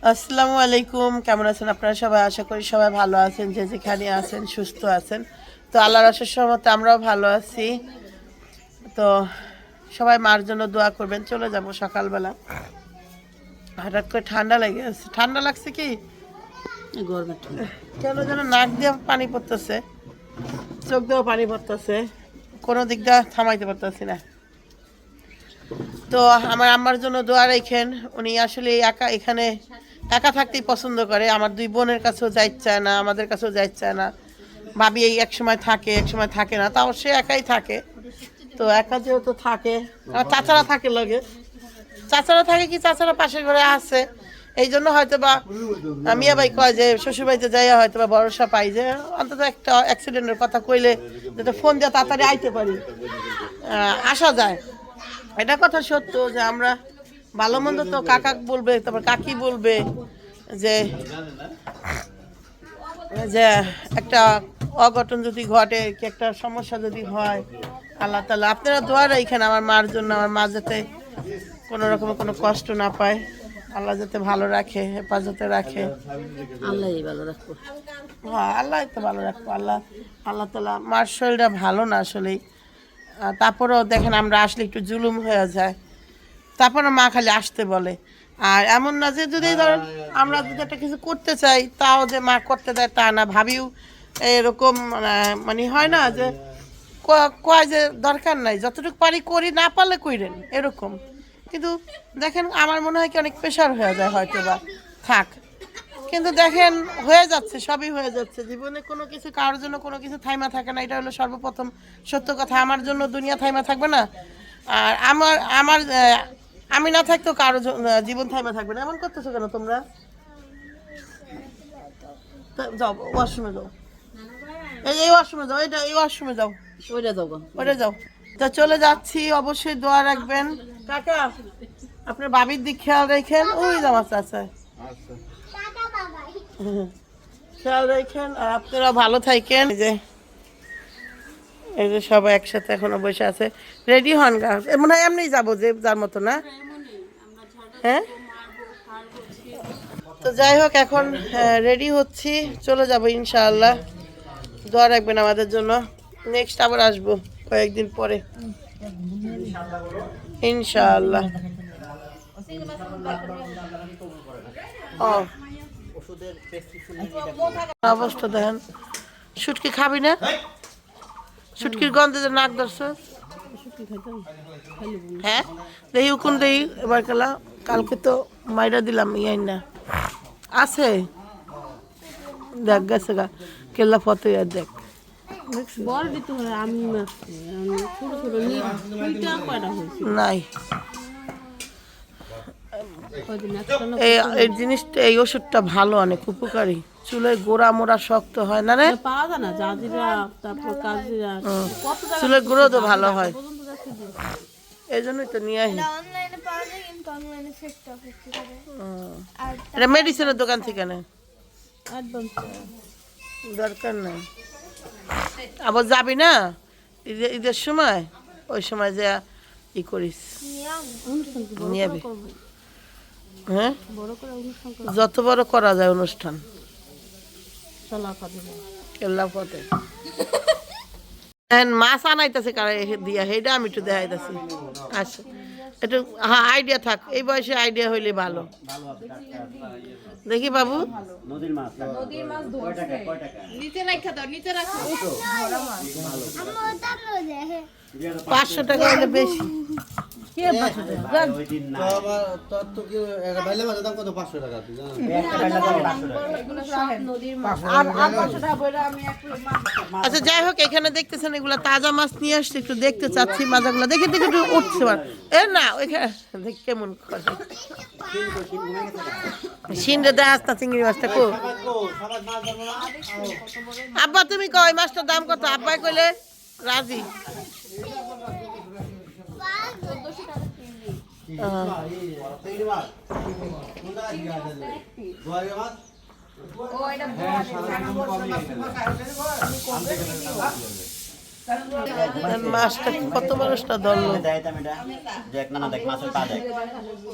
আসসালামু আলাইকুম, কেমন আছেন আপনারা সবাই? আশা করি সবাই ভালো আছেন, যে যেখানে আছেন সুস্থ আছেন। তো আল্লাহর অশেষ রহমতে আমরাও ভালো আছি। তো সবাই মার জন্য দোয়া করবেন। চলে যাব সকালবেলা, হঠাৎ করে ঠান্ডা লেগে আছে। ঠান্ডা লাগছে কি গরমে কেন যেন নাক দিয়ে পানি পড়তেছে, চোখ দিয়েও পানি পড়তেছে, কোনো দিক দিয়ে থামাইতে পারতেছি না। তো আমার আম্মার জন্য দোয়া রাখেন। উনি আসলে এখানে একা থাকতেই পছন্দ করে। আমার দুই বোনের কাছেও যাইতে চায় না, আমাদের কাছেও যাইতে চায় না। ভাবি এই এক সময় থাকে, এক সময় থাকে না, তাও সে একাই থাকে। তো একা যেহেতু থাকে, আমার চাচারা থাকে লগে, চাচারা থাকে কি চাচারা পাশের ঘরে আছে, এই জন্য হয়তো বা মিয়া ভাই কয় যে শ্বশুরবাড়িতে যাইয়া হয়তো বা ভরসা পাই যে অন্তত একটা অ্যাক্সিডেন্টের কথা কইলে যাতে ফোন দিয়ে তাড়াতাড়ি আইতে পারি, আসা যায়। এটা কথা সত্য যে আমরা ভালো মন্দ তো কাকা বলবে, তারপর কাকি বলবে যে যে একটা অঘটন যদি ঘটে, কি একটা সমস্যা যদি হয়, আল্লাহ তাআলা আপনারা দোয়া রাখেন আমার মার জন্য। আমার মা যাতে কোনো রকমের কোনো কষ্ট না পায়, আল্লাহ যাতে ভালো রাখে, হেফাজতে রাখে। আল্লাহই ভালো রাখবো। হ্যাঁ, আল্লাহ তো ভালো রাখবো। আল্লাহ আল্লাহ তাআলা, মার শরীরটা ভালো না আসলেই। তারপরেও দেখেন আমরা আসলে একটু জুলুম হয়ে যায়, তারপরে মা খালি আসতে বলে। আর এমন না যে যদি ধরেন আমরা যদি একটা কিছু করতে চাই তাও যে মা করতে দেয় তা না। ভাবিও এরকম মানে হয় না যে কয় যে দরকার নাই, যতটুকু পারি করি, না পারলে কইরেন এরকম। কিন্তু দেখেন আমার মনে হয় কি অনেক প্রেশার হয়ে যায় হয়তো বা, থাক। কিন্তু দেখেন হয়ে যাচ্ছে, সবই হয়ে যাচ্ছে জীবনে। কোনো কিছু কারোর জন্য কোনো কিছু থাইমা থাকে না, এটা হলো সর্বপ্রথম সত্য কথা। আমার জন্য দুনিয়া থাইমা থাকবে না, আর আমার আমার আমি না থাকতেও কারো জীবন থাইমা থাকবে না। এমন করতেছো কেন তোমরা? যাও ওয়াশরুমে যাও, এই ওয়াশরুমে যাও, এই ওয়াশরুমে যাও, ওইটা যাবো। ওটা যাও। তো চলে যাচ্ছি, অবশ্যই দোয়া রাখবেন। কাকা আপনার ভাবির দিক খেয়াল রাখেন, ওই জামাত আছে, খেয়াল রাখেন। আর আপনারা ভালো থাকেন। এই যে সবাই একসাথে এখনো বসে আছে, রেডি হন গা। মনে হয় এমনি যাবো যে যার মতো না। হ্যাঁ, তো যাই হোক এখন রেডি হচ্ছি, চলে যাব ইনশাআল্লাহ। দোয়া রাখবেন আমাদের জন্য। নেক্সট আবার আসবো কয়েকদিন পরে ইনশাআল্লাহ। ও অবস্থা দেখেন, শুটকি খাবি না? শুটকির গন্ধে যে নাক ধরছে। হ্যাঁ, দেখি উকুন দেখি এবার কালা। কালকে তো মাইরা দিলাম ইয়াই না আছে, দেখ গেছে গা কেল্লা ফটো আর দেখ। বড় দিতে হয়, আমি ছোট ছোট নাই এই জিনিসটা, এই ওষুধটা ভালো, অনেক উপকারী। চুলের গোড়া মোড়া শক্ত হয় না রে, পাওয়া যায় না, জাজিরা তারপর কাজিরা, চুলের গোড়া তো ভালো হয়, এই জন্যই তো নিয়ে আসি। অনলাইনে পাওয়া যায় কিন্তু অনলাইনে ফেকটা ফেকটি করে। আর এটা মেডিসিনের দোকান থেকে নেয়, অ্যাডভান্স দরকার নেই। আবার যাবি না ঈদের সময়, ওই সময় যা ই করিস, নিয়ে যাবি। হ্যাঁ, বড় করে অনুষ্ঠান করে যত বড় করা যায় অনুষ্ঠান, চলা খাবে। কেল্লা পথে মাছ আনাইতেছে কারা দিয়া, সেইটা আমি একটু দেখাইতেছি। আচ্ছা, একটু হ্যাঁ আইডিয়া থাক, এই বয়সে আইডিয়া হইলে ভালো। দেখি বাবু, নিচে রাখা দাও, নিচে রাখো। 500 টাকা হলে বেশি। কে 500 টাকা? আচ্ছা যাই হোক, এখানে দেখতেছেন এগুলা তাজা মাছ নিয়ে আসছে, একটু দেখতে চাচ্ছি মাছগুলা। দেখি দেখি একটু উঠছে এ না, ওইখানে দেখ কেমন করে সিনরে দেয় আস্তা চিংড়ি মাছটা। কো আব্বা তুমি কই মাছটার দাম কত? আব্বাই কইলে রাজি। মাছটা কত মানুষটা ধরলো। দেখ না দেখ মাছের পা দেখ।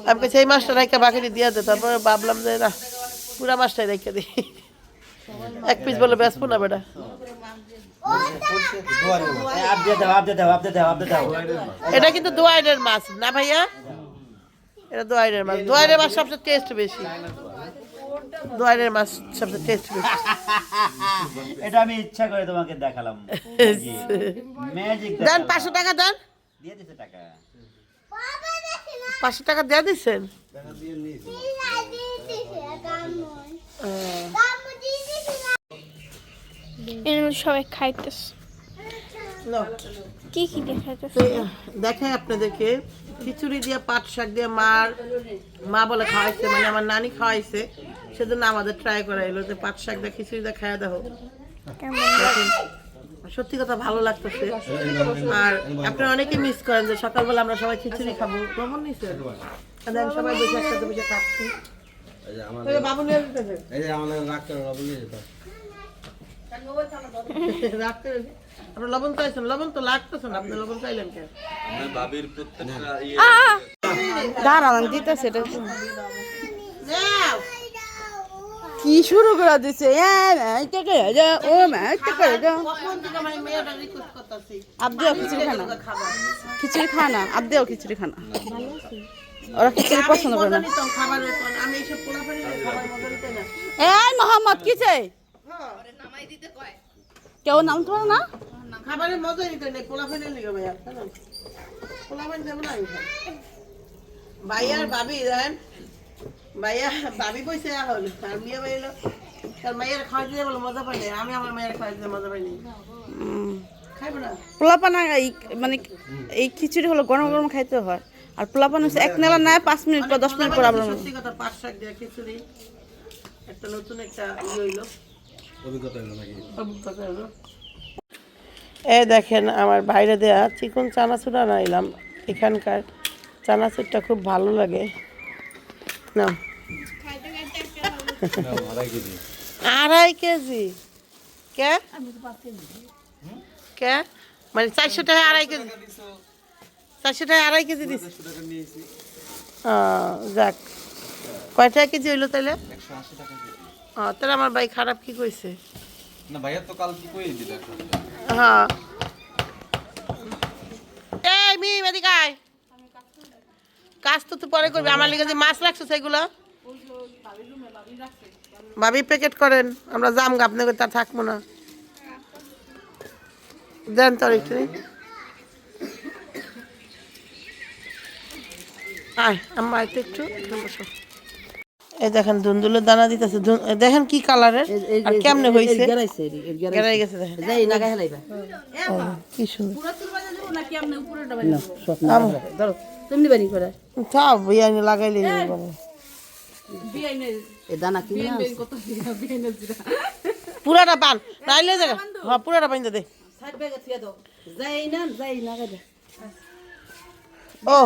আমি কাছে এই মাছটা রাইখা বাকিটি দিয়ে দে, তারপরে ভাবলাম যে না পুরা মাছটাই রেখে দিই, এক পিস বলে বেসবো না বেটা। এটা কিন্তু দোয়াইনের মাছ না ভাইয়া, এটা দোয়াইনের মাছ। দোয়াইনের মাছ সবচেয়ে টেস্ট বেশি, দোয়াইনের মাছ সবচেয়ে টেস্ট বেশি। এটা আমি ইচ্ছা করে তোমাকে দেখালাম। ম্যাজিক দেন 500 টাকা দেন। দিয়ে দিছে টাকা। 500 টাকা দিয়ে দিচ্ছেন? সবাই খাইতেছে। কি কি দেখাইতেছে? দেখাই আপনাদেরকে, খিচুড়ি দিয়ে পাট শাক দিয়ে মা বলে খাওয়াইছে, মানে আমার নানি খাওয়াইছে, সেজন্য আমাদের ট্রাই করা এলো যে পাট শাক দিয়ে খিচুড়ি দিয়ে খাওয়া দাও। সত্যি কথা ভালো লাগতেছে। আর আপনারা অনেকে মিস করেন যে সকালবেলা আমরা সবাই খিচুড়ি খাবো, কেমন নিছে সবাই বসে একসাথে বসে খাচ্ছি। বাবু নিয়ে যেতেছে, আপনার লবণ চাইছেন, লবণ তো লাগতেছে না, আপনি লবণ চাইলেন কেন? দাঁড়ান দিতেছে কি শুরু করে দিছে। আবদিও খিচুড়ি খানা, খিচুড়ি খানা, আবদিও খিচুড়ি খানা। ওরা খিচুড়ি পছন্দ করে না। এই মোহাম্মদ কি চাই? কেউ নাম তোমার না? খাবারের মজা নিতে নেই, পোলা ফেলে লিখে ভাইয়া, পোলা ফেলে দেবো না। ভাইয়া আর ভাবি দেন, ভাইয়া ভাবি পয়সা হল আর মেয়ে বাইলো, তার মায়ের খাওয়া দিয়ে বলো মজা পাইনি, আমি আমার মায়ের খাওয়া দিয়ে মজা পাইনি, খাইবো না। পোলাপানা মানে এই খিচুড়ি হলো গরম গরম খাইতে হয়, আর পোলাপান হচ্ছে এক নেলা নেয় 5 মিনিট পর 10 মিনিট পর আবার। সত্যি কথা, পাট শাক দিয়ে খিচুড়ি একটা নতুন একটা হইলো, অভিজ্ঞতা হলো। এই দেখেন আমার বাইরে দেয়া চিকন চানাচুর আনাইলাম, এখানকার চানাচুরটা খুব ভালো লাগে না। 2.5 কেজি কে কে মানে 400 টাকা 2.5 কেজি, 400 টাকা 2.5 কেজি দিচ্ছি। যাক, কয় টাকা কেজি হইলো তাহলে? 180 টাকা কেজি। তাহলে আমার ভাই খারাপ কি কইছে? না ভাইয়া তো কাল কি কই দিল। হ্যাঁ এই মি এদিকে আয়, কাজ তো তুই পরে করবি। আমার লিগে যে মাছ রাখছো সেগুলো ভাবি প্যাকেট করেন, আমরা জাম গা আপনাকে তা থাকবো না। দেন তোর একটু আয়, আম্মা একটু একটু বসো। এই দেখেন ধুন্দুলের দানা দিতেছে, দেখেন কি কালারের আর কেমনে হইছে, গেরাই গেছে দেখেন। কি সুন্দর তাও বিরিয়ানি লাগাইলে পুরাটা পান নাইলে জায়গা, হ্যাঁ পুরাটা পান দে। ও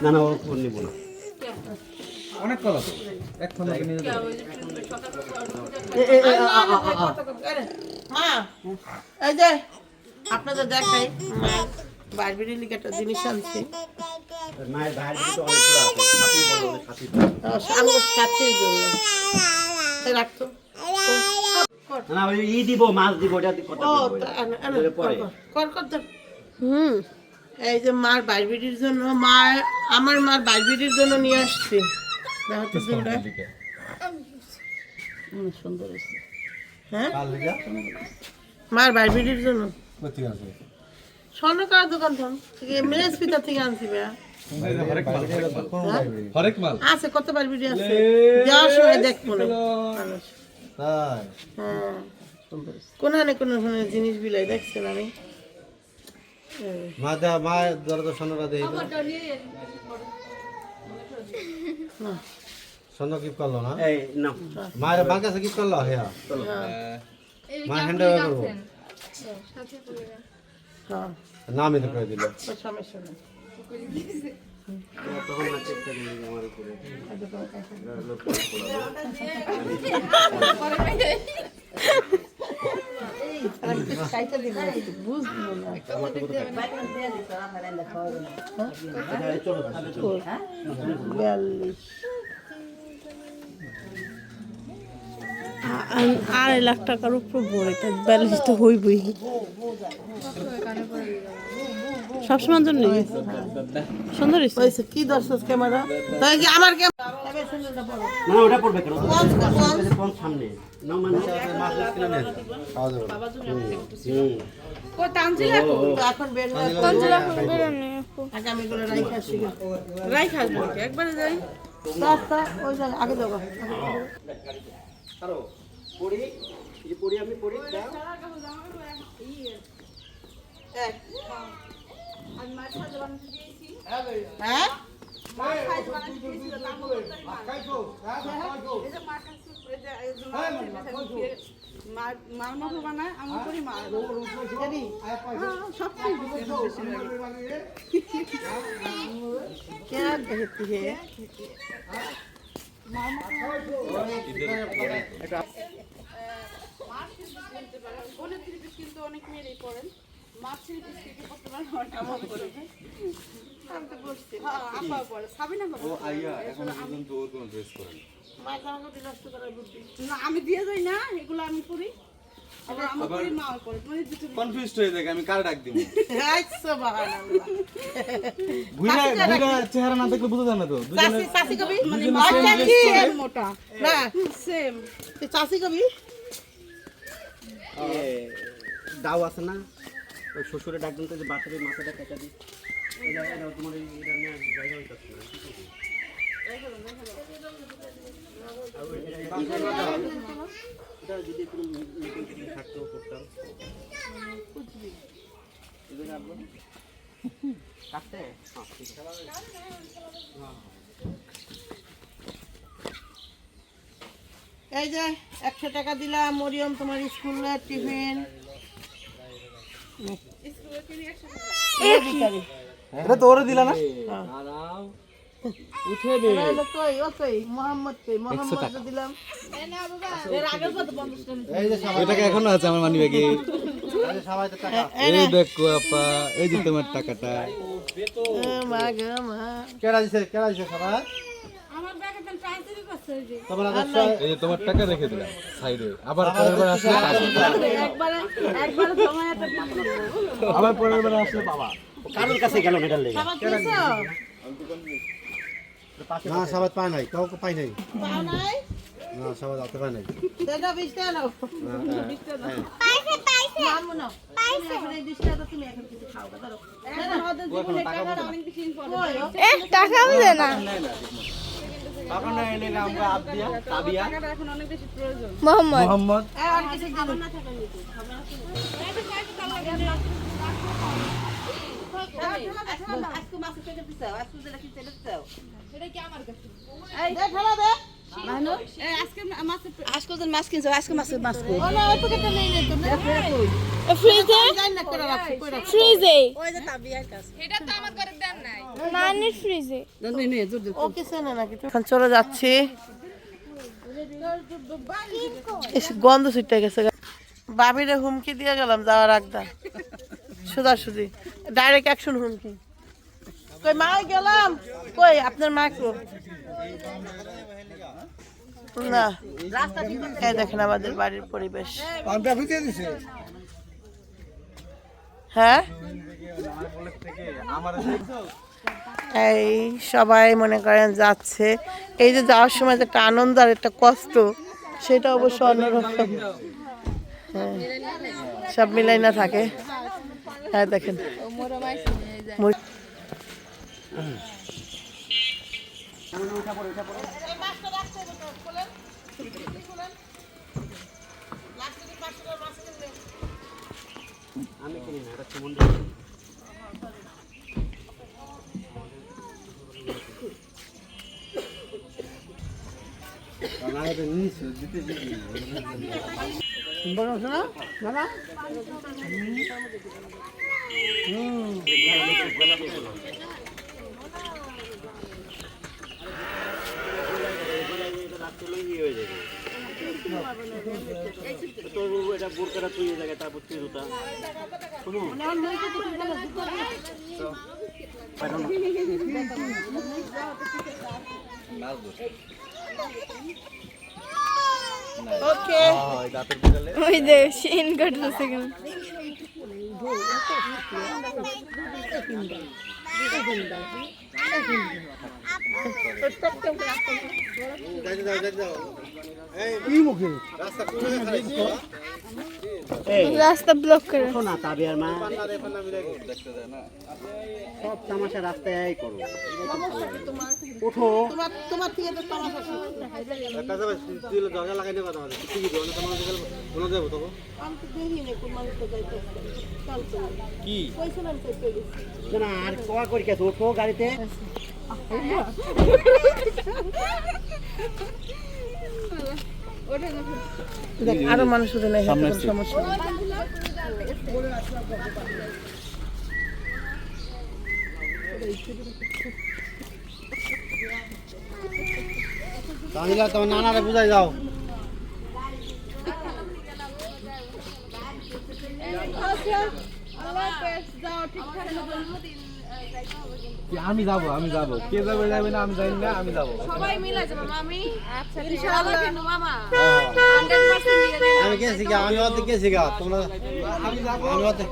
না না ও নিব না, অনেক কলা তো এখন থেকে নিয়ে যাও। মা এই যে আপনাদের দেখাই, মা বারবিরি লিগে একটা জিনিস আনছি। মায়ের বাইরে তো অনেকগুলো আছে, খাতি বলো খাতি, আমার সাথের জন্য রাখতো না ওই ই দিব, মাছ দিব, এটা কথা বলবো পরে। কর কর দে। এই যে মার বারবিরির জন্য, আমার মার বারবিরির জন্য নিয়ে আসছি। দেখো তো দুটা সুন্দর হয়েছে। হ্যাঁ মার বারবিরির জন্য স্বর্ণকার দোকান থেকে মেস পিতা থেকে আনছি ভাইয়া। হরেক মাল আছে কত বারবিরি আছে, যাওয়ার সময় দেখবো না। হ্যাঁ কোনখানে কোনখানে জিনিস বিলাই দেখছেন আমি। স্বর্ণ কিপ করলো না, এই না মায়ের মার কাছে কিপ করলো, হ্যাঁ মা হ্যান্ড ওভার করবো, হ্যাঁ নাম এটা করে দিল। সমস্যা নেই। তখন না চেক করে নিয়ে আমার উপরে খাইতে দিব বুঝলো না বিয়াল্লিশ 2.5 টাকার উপর ভরে তাই ব্যালেন্স তো হইবই সবসময়ের জন্য সুন্দর হয়েছে কি দর্শক ক্যামেরা তাই কি আমার ক্যামেরা না ওটা পড়বে কেন কোন সামনে না মানে মাছ কিনে নেন খাওয়া যাবে এখন বের আগামীগুলো রাইখা আসি একবারে যাই ওই জায়গায় আগে দেবো আরো পড়ি এই পড়ি আমি পড়ি দাও হ্যাঁ মার মাংস বানায় আমি করি মা সব क्या कहती है কিন্তু অনেক মেয়েরই পড়েন মাছের বিস্কিট করতে পারেন আমার পড়ে আমি তো বলছি হ্যাঁ আপা পড়ে সাবিনা বাবা ও আইয়া এখন পর্যন্ত ওর কোন ড্রেস করেন মা আমাকে নষ্ট করার বুদ্ধি না আমি দিয়ে যাই না এগুলো আমি করি আবার আমার করি মা করে মানে দুটো কনফিউজড হয়ে যায় আমি কার ডাক দিব আচ্ছা সুবহানাল্লাহ ঘুরে ঘুরে চেহারা না দেখলে বুঝা যায় না তো চাচি চাচি কবি মানে আচ্ছা কি মোটা না সেম তুই চাচি কবি দাও আছে না ওই শ্বশুরে ডাক দিন তো যে বাচ্চাদের মাথাটা কেটে দিই এটা তোমার এটা নিয়ে জায়গা হইতাছে না এটা যদি কোনো মিটিং থাকতো করতাম কাটতে এই যে 100 টাকা দিলাম মরিয়ম তোমার স্কুলের টিফিন এটা তো ওরে দিলা না উঠে দে কই ও কই মোহাম্মদ কই মোহাম্মদ দিলাম এর আগে কত 50 টাকা এই যে সবাই এটা এখনো আছে আমার মানি ব্যাগে এই যে সবাই তো টাকা এই দেখো আপা এই যে তোমার টাকাটা মা গো মা কেডা দিছে সবাই আমার ব্যাগে তো ট্রান্সফার করছে যে তোমরা এই যে তোমার টাকা রেখে দিলাম সাইডে আবার পরের বার আসলে একবার জমায়েতে আবার পরের বার আসলে বাবা কারোর কাছে গেল না এটার লেগে খাবার দিছো না সবাই পায় নাই কাউকে পাই নাই পাও নাই না সবাই হাতে পায় নাই সেটা 20 টাকা নাও 20 টাকা পাইছে মামু নাও পাইছে এখন এই 20 টাকা তুমি এখন কিছু খাও ধরো আমাদের জীবনে টাকা অনেক বেশি ইম্পর্টেন্ট টাকাও দেয় না টাকা না এনে আমরা আবিয়া তাবিয়া টাকাটা এখন অনেক বেশি প্রয়োজন মোহাম্মদ মোহাম্মদ আর কিছু দিন না টাকা নিতে আজকে মাছের পেটে পিছাও আজকে যেটা কি তেলে পিছাও সেটা কি আমার কাছে দে ঠেলা দে মানো এই আজকে মাছের আজকে তো মাছ কিনছো আজকে মাছ কো ও না ওই পকেটে নেই নেই তো না ফ্রিজে জানি না করে রাখছি কই রাখছি ফ্রিজে ওই যে তাবিয়ার কাছে নানির ফ্রিজে নেই নেই জোর ও কিছু না নাকি এখন চলে যাচ্ছি এসে গন্ধ ছুটে গেছে বাবিরে হুমকি দিয়ে গেলাম যাওয়ার আগদা সোজাসুজি ডাইরেক্ট অ্যাকশন হুমকি কই মা গেলাম কই আপনার মা কো না এই দেখেন আমাদের বাড়ির পরিবেশ হ্যাঁ এই সবাই মনে করেন যাচ্ছে এই যে যাওয়ার সময় যে একটা আনন্দ আর একটা কষ্ট সেটা অবশ্য অন্যরকম হ্যাঁ সব মিলাই না থাকে হ্যাঁ দেখেন আমি কিনি না এটা সমুদ্র না এটা নিস দিতে দিবি বড় শোনা বাবা রাত্রে লই হয়ে যাবে তোর এটা বোরকাটা তুই এই জায়গায় তারপর তুই জুতা শোনো ওকে ওই যে সিন কাটতেছে কেন রাস্তা ব্লক করে শোনা তাবিয়ার মা সব তামাশা রাস্তায় করো ওঠো তোমার থেকে তো তামাশা দরজা লাগাই কথা কি ধরনের তোমার বলে যাবো তো আমি তো দেখি না কোন মানুষ তো যাইতেছে চল তো কি কইছিলাম তো একটু গেছি না আর কোয়া করি গেছে ওঠো গাড়িতে দেখ আরো মানুষ উঠে নাই কোনো সমস্যা নেই তাহলে তোমার নানারে বুঝাই যাও আমি যাবো কে যাবে যাবে না আমি জানি না আমি যাবো সবাই মিলে যাবো মামি আচ্ছা ইনশাআল্লাহ কিন্তু মামা 100% দিয়ে দিন আমি গেছি গা আমি অর্ধেক গেছি গা তোমরা আমি যাবো আমি অর্ধেক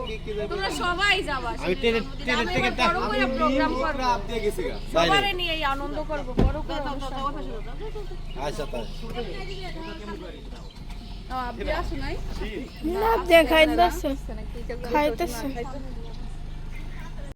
তোমরা সবাই যাবা আমি ট্রেনের টিকিটটা বড় করে প্রোগ্রাম করব দিয়ে গেছি গা সবারে নিয়ে এই আনন্দ করব বড় করে আচ্ছা তাই আপনি আসুন নাই না দেখাইতেছে খাইতেছে